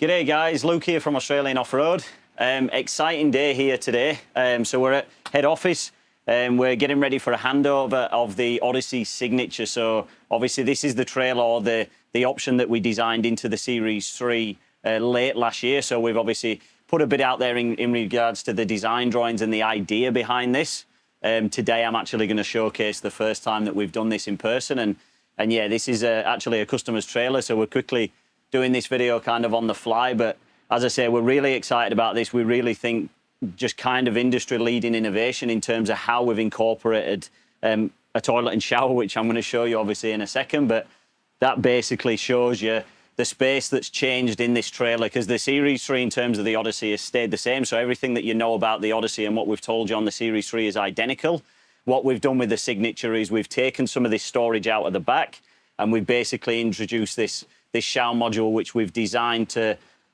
G'day guys, Luke here from Australian Off-Road. Exciting day here today. So we're at head office and we're getting ready for a handover of the Odyssey Signature. So obviously this is the trailer or the option that we designed into the Series 3 late last year. So we've obviously put a bit out there in regards to the design drawings and the idea behind this. Today I'm actually going to showcase the first time that we've done this in person. And yeah, this is actually a customer's trailer. So we're quickly doing this video kind of on the fly, but as I say, we're really excited about this. We really think just kind of industry-leading innovation in terms of how we've incorporated a toilet and shower, which I'm going to show you obviously in a second, but that basically shows you the space that's changed in this trailer, because the Series 3 in terms of the Odyssey has stayed the same. So everything that you know about the Odyssey and what we've told you on the Series 3 is identical. What we've done with the Signature is we've taken some of this storage out of the back and we've basically introduced this shower module, which we've designed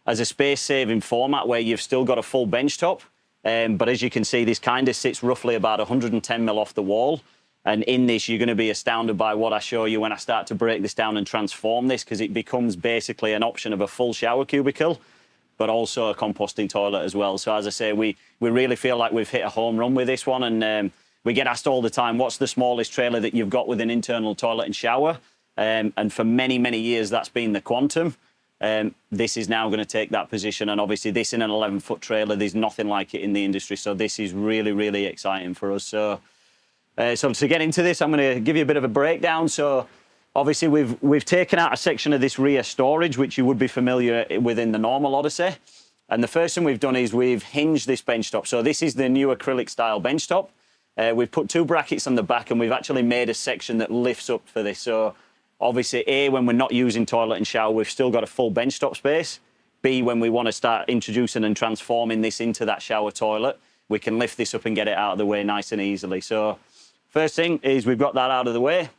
as a space-saving format where you've still got a full bench top. But as you can see, this kind of sits roughly about 110 mil off the wall. And in this, you're going to be astounded by what I show you when I start to break this down and transform this, because it becomes basically an option of a full shower cubicle, but also a composting toilet as well. So as I say, we really feel like we've hit a home run with this one. And we get asked all the time, what's the smallest trailer that you've got with an internal toilet and shower? And for many, many years, that's been the Quantum. This is now going to take that position. And obviously this in an 11-foot trailer, there's nothing like it in the industry. So this is really, really exciting for us. So to get into this, I'm going to give you a bit of a breakdown. So obviously we've taken out a section of this rear storage, which you would be familiar with in the normal Odyssey. And the first thing we've done is we've hinged this bench top. So this is the new acrylic style bench top. We've put two brackets on the back and we've actually made a section that lifts up for this. So obviously, A, when we're not using toilet and shower, we've still got a full bench top space. B, when we want to start introducing and transforming this into that shower toilet, we can lift this up and get it out of the way nice and easily. So first thing is we've got that out of the way.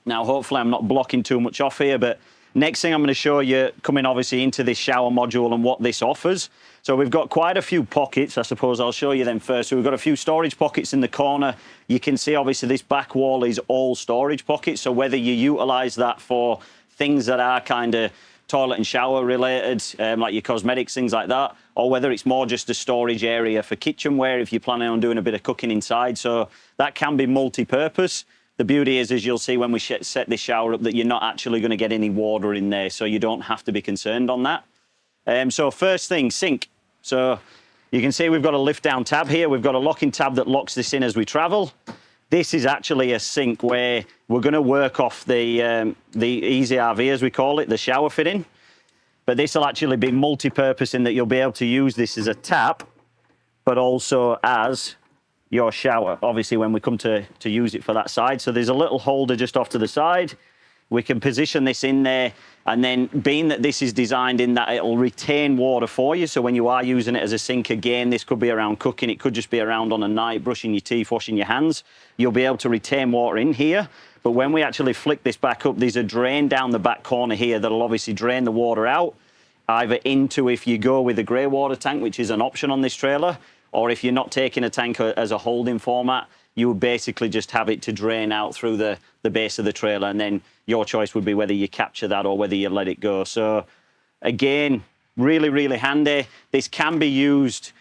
Now, hopefully I'm not blocking too much off here, but next thing I'm going to show you, coming obviously into this shower module and what this offers. So we've got quite a few pockets. I suppose I'll show you them first. So we've got a few storage pockets in the corner. You can see obviously this back wall is all storage pockets. So whether you utilize that for things that are kind of toilet and shower related, like your cosmetics, things like that, or whether it's more just a storage area for kitchenware if you're planning on doing a bit of cooking inside. So that can be multi-purpose. The beauty is, as you'll see when we set this shower up, that you're not actually going to get any water in there, so you don't have to be concerned on that. So first thing, sink. So you can see we've got a lift down tab here. We've got a locking tab that locks this in as we travel. This is actually a sink where we're going to work off the Easy RV, as we call it, the shower fitting. But this will actually be multi-purpose in that you'll be able to use this as a tap, but also as your shower, obviously, when we come to use it for that side. So there's a little holder just off to the side. We can position this in there, and then being that this is designed in that it'll retain water for you, so when you are using it as a sink, again, this could be around cooking, it could just be around on a night, brushing your teeth, washing your hands, you'll be able to retain water in here. But when we actually flick this back up, there's a drain down the back corner here that'll obviously drain the water out, either into, if you go with a grey water tank, which is an option on this trailer, or if you're not taking a tank as a holding format, you would basically just have it to drain out through the base of the trailer, and then your choice would be whether you capture that or whether you let it go. So again, really, really handy. This can be used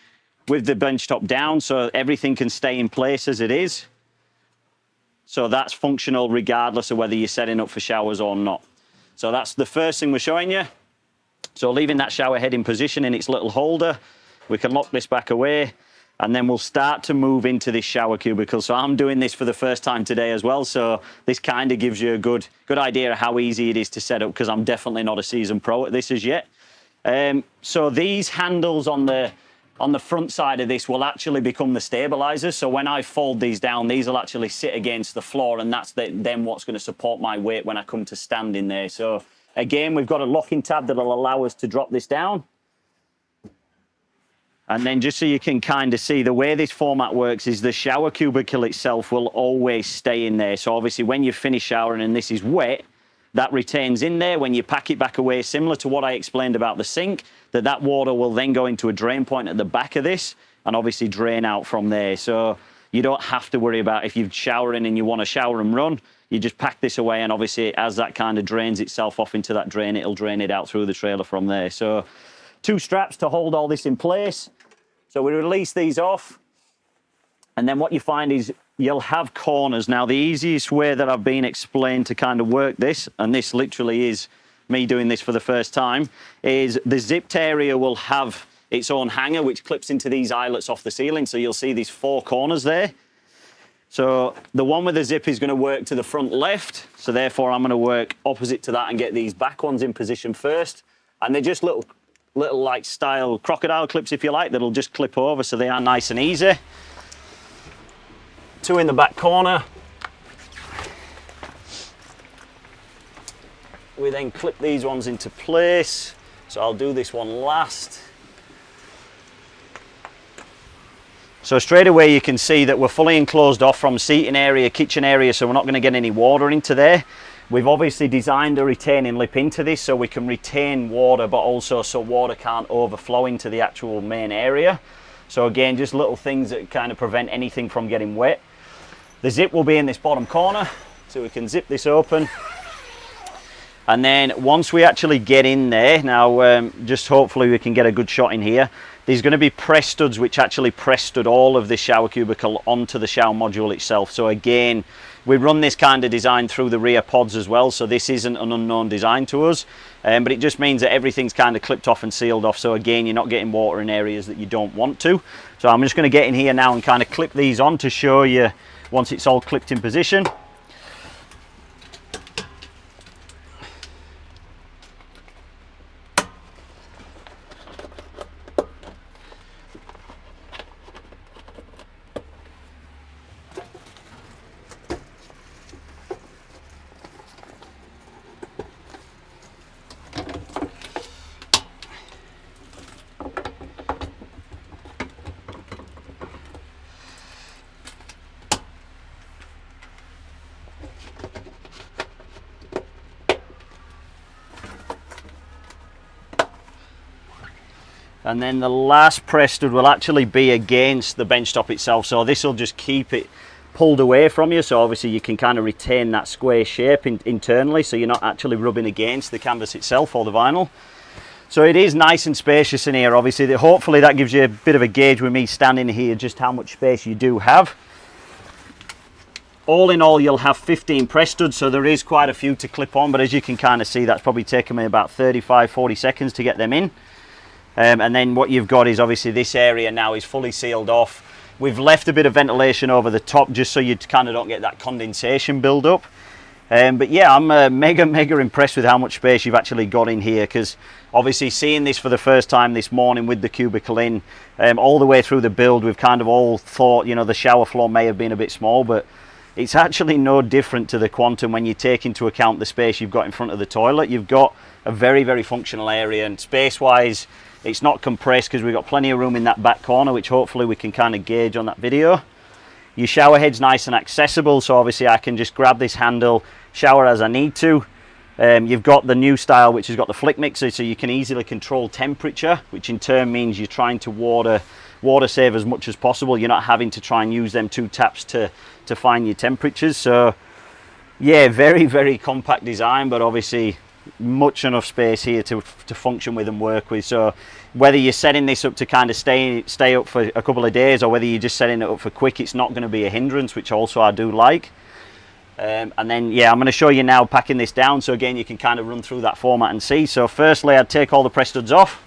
with the bench top down, so everything can stay in place as it is. So that's functional regardless of whether you're setting up for showers or not. So that's the first thing we're showing you. So leaving that shower head in position in its little holder, we can lock this back away, and then we'll start to move into this shower cubicle. So I'm doing this for the first time today as well, so this kind of gives you a good idea of how easy it is to set up, because I'm definitely not a seasoned pro at this as yet. So these handles on the front side of this will actually become the stabilizers. So when I fold these down, these will actually sit against the floor, and that's then what's going to support my weight when I come to stand in there. So again, we've got a locking tab that'll allow us to drop this down. And then just so you can kind of see, the way this format works is the shower cubicle itself will always stay in there. So obviously when you finish showering and this is wet, that retains in there. When you pack it back away, similar to what I explained about the sink, that water will then go into a drain point at the back of this and obviously drain out from there. So you don't have to worry about if you're showering and you want to shower and run, you just pack this away, and obviously as that kind of drains itself off into that drain, it'll drain it out through the trailer from there. So two straps to hold all this in place. So we release these off, and then what you find is you'll have corners. Now, the easiest way that I've been explained to kind of work this, and this literally is me doing this for the first time, is the zipped area will have its own hanger which clips into these eyelets off the ceiling. So you'll see these 4 corners there. So the one with the zip is going to work to the front left. So therefore I'm going to work opposite to that and get these back ones in position first. And they're just little like style crocodile clips, if you like, that'll just clip over, so they are nice and easy. 2 in the back corner. We then clip these ones into place. So I'll do this one last. So straight away you can see that we're fully enclosed off from seating area, kitchen area, so we're not going to get any water into there. We've obviously designed a retaining lip into this so we can retain water, but also so water can't overflow into the actual main area. So again, just little things that kind of prevent anything from getting wet. The zip will be in this bottom corner, so we can zip this open. And then once we actually get in there, now just hopefully we can get a good shot in here. There's going to be press studs which actually press stud all of this shower cubicle onto the shower module itself. So again, we run this kind of design through the rear pods as well, so this isn't an unknown design to us, but it just means that everything's kind of clipped off and sealed off, so again, you're not getting water in areas that you don't want to. So I'm just going to get in here now and kind of clip these on to show you once it's all clipped in position. And then the last press stud will actually be against the bench top itself, so this will just keep it pulled away from you, so obviously you can kind of retain that square shape internally, so you're not actually rubbing against the canvas itself or the vinyl. So it is nice and spacious in here. Obviously hopefully that gives you a bit of a gauge with me standing here just how much space you do have. All in all, you'll have 15 press studs, so there is quite a few to clip on, but as you can kind of see, that's probably taken me about 35-40 seconds to get them in. And then what you've got is obviously this area now is fully sealed off. We've left a bit of ventilation over the top just so you kind of don't get that condensation build up. But yeah, I'm mega impressed with how much space you've actually got in here, because obviously seeing this for the first time this morning with the cubicle in, all the way through the build, we've kind of all thought, you know, the shower floor may have been a bit small, but it's actually no different to the Quantum when you take into account the space you've got in front of the toilet. You've got a very functional area, and space-wise, it's not compressed because we've got plenty of room in that back corner, which hopefully we can kind of gauge on that video. Your shower head's nice and accessible, so obviously I can just grab this handle, shower as I need to. You've got the new style which has got the flick mixer, so you can easily control temperature, which in turn means you're trying to water save as much as possible. You're not having to try and use them 2 taps to find your temperatures. So yeah, very compact design, but obviously much enough space here to function with and work with. So whether you're setting this up to kind of stay up for a couple of days, or whether you're just setting it up for quick, it's not going to be a hindrance, which also I do like. And then yeah, I'm going to show you now packing this down, so again you can kind of run through that format and see. So firstly, I'd take all the press studs off.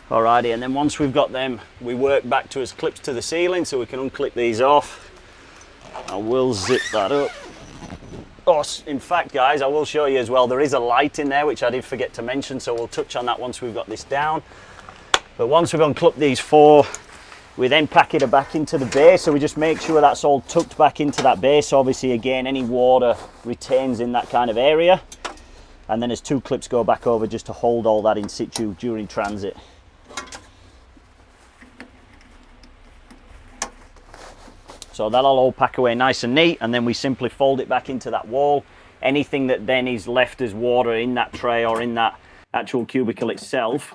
Alrighty, and then once we've got them, we work back to as clips to the ceiling, so we can unclip these off. I will zip that up. Oh, in fact guys, I will show you as well, there is a light in there which I did forget to mention, so we'll touch on that once we've got this down. But once we've unclipped these 4 We then pack it back into the base, so we just make sure that's all tucked back into that base. Obviously, again, any water retains in that kind of area. And then as 2 clips go back over just to hold all that in situ during transit. So that'll all pack away nice and neat, and then we simply fold it back into that wall. Anything that then is left as water in that tray or in that actual cubicle itself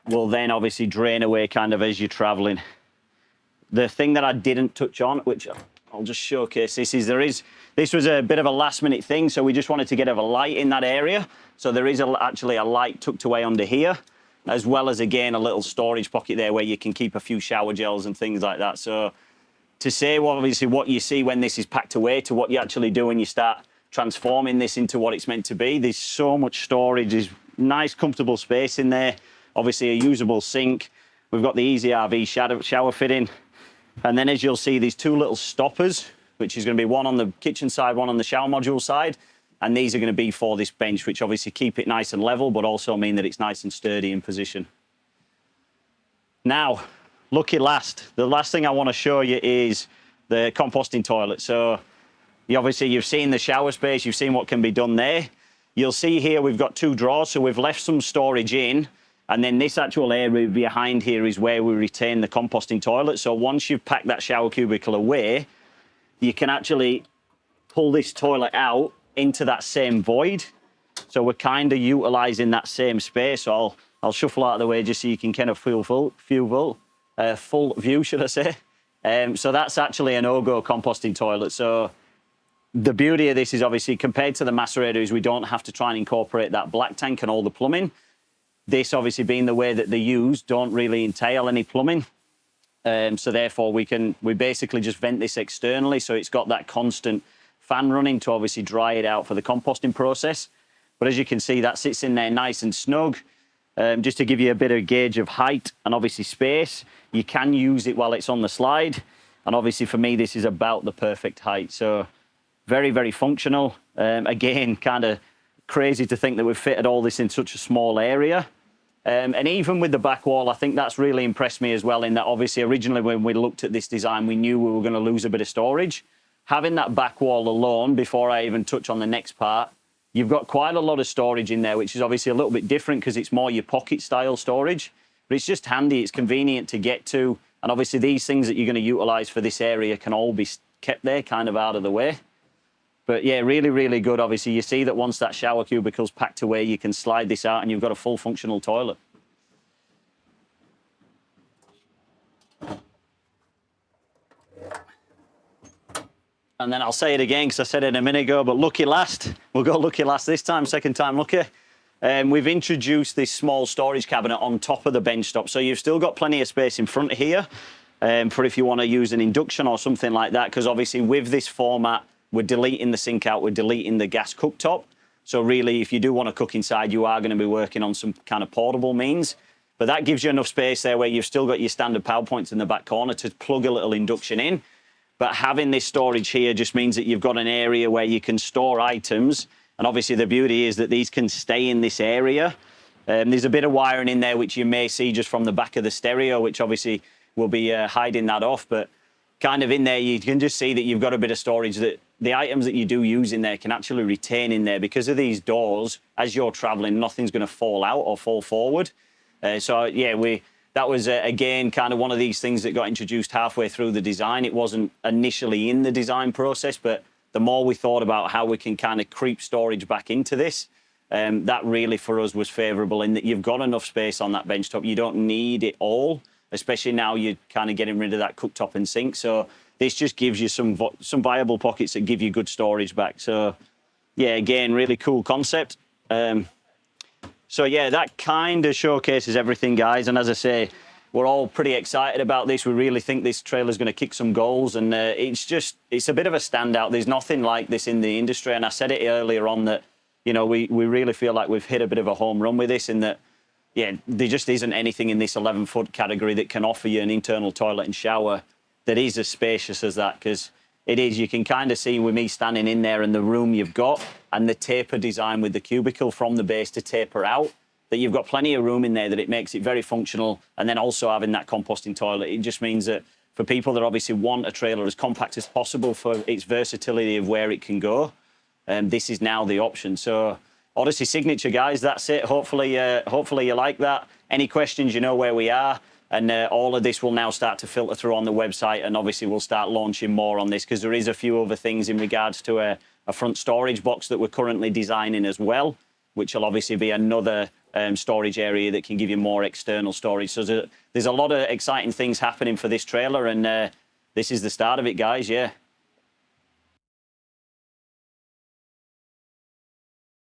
will then obviously drain away kind of as you're traveling. The thing that I didn't touch on, which I'll just showcase this was a bit of a last minute thing, so we just wanted to get a light in that area. So there is actually a light tucked away under here, as well as again a little storage pocket there where you can keep a few shower gels and things like that. So to say, well, obviously what you see when this is packed away to what you actually do when you start transforming this into what it's meant to be, there's so much storage. There's nice comfortable space in there, obviously a usable sink. We've got the Easy RV shower fitting, and then as you'll see, these 2 little stoppers, which is going to be one on the kitchen side, one on the shower module side, and these are going to be for this bench, which obviously keep it nice and level but also mean that it's nice and sturdy in position. Now, lucky last, the last thing I want to show you is the composting toilet. So obviously you've seen the shower space, you've seen what can be done there. You'll see here we've got 2 drawers, so we've left some storage in, and then this actual area behind here is where we retain the composting toilet. So once you've packed that shower cubicle away, you can actually pull this toilet out into that same void. So we're kind of utilizing that same space. So I'll shuffle out of the way just so you can kind of full view, should I say. So that's actually an OGO composting toilet. So the beauty of this is obviously compared to the macerator is we don't have to try and incorporate that black tank and all the plumbing. This obviously being the way that they use don't really entail any plumbing. So therefore we basically just vent this externally. So it's got that constant fan running to obviously dry it out for the composting process. But as you can see, that sits in there nice and snug. Just to give you a bit of gauge of height and obviously space, you can use it while it's on the slide. And obviously for me, this is about the perfect height. So very, very functional. Again, kind of crazy to think that we've fitted all this in such a small area. And even with the back wall, I think that's really impressed me as well, in that obviously originally when we looked at this design, we knew we were going to lose a bit of storage. Having that back wall alone, before I even touch on the next part, you've got quite a lot of storage in there, which is obviously a little bit different because it's more your pocket style storage, but it's just handy, it's convenient to get to. And obviously these things that you're going to utilize for this area can all be kept there kind of out of the way. But yeah, really, really good. Obviously, you see that once that shower cubicle's packed away, you can slide this out and you've got a full functional toilet. And then I'll say it again because I said it a minute ago, but lucky last. We'll go lucky last this time, second time lucky. We've introduced this small storage cabinet on top of the bench stop. So you've still got plenty of space in front of here for if you want to use an induction or something like that, because obviously with this format, we're deleting the sink out, we're deleting the gas cooktop. So really, if you do want to cook inside, you are going to be working on some kind of portable means. But that gives you enough space there where you've still got your standard power points in the back corner to plug a little induction in. But having this storage here just means that you've got an area where you can store items. And obviously the beauty is that these can stay in this area. There's a bit of wiring in there, which you may see just from the back of the stereo, which obviously will be hiding that off. But kind of in there, you can just see that you've got a bit of storage that the items that you do use in there can actually retain in there. Because of these doors, as you're traveling, nothing's going to fall out or fall forward. So yeah, that was, again, kind of one of these things that got introduced halfway through the design. It wasn't initially in the design process, but the more we thought about how we can kind of creep storage back into this, that really for us was favourable in that you've got enough space on that bench top. You don't need it all, especially now you're kind of getting rid of that cooktop and sink. So this just gives you some viable pockets that give you good storage back. So yeah, again, really cool concept. So yeah, that kind of showcases everything, guys. And as I say, we're all pretty excited about this. We really think this trailer's going to kick some goals, and it's a bit of a standout. There's nothing like this in the industry. And I said it earlier on that, you know, we really feel like we've hit a bit of a home run with this, in that, yeah, there just isn't anything in this 11-foot category that can offer you an internal toilet and shower that is as spacious as that. Because it is, you can kind of see with me standing in there and the room you've got and the taper design with the cubicle from the base to taper out. that you've got plenty of room in there, that it makes it very functional. And then also having that composting toilet, it just means that for people that obviously want a trailer as compact as possible for its versatility of where it can go, this is now the option. So Odyssey Signature, guys, that's it. Hopefully you like that. Any questions, you know where we are. And all of this will now start to filter through on the website, and obviously we'll start launching more on this, because there is a few other things in regards to a front storage box that we're currently designing as well, which will obviously be another storage area that can give you more external storage. So there's a lot of exciting things happening for this trailer, and this is the start of it, guys. Yeah.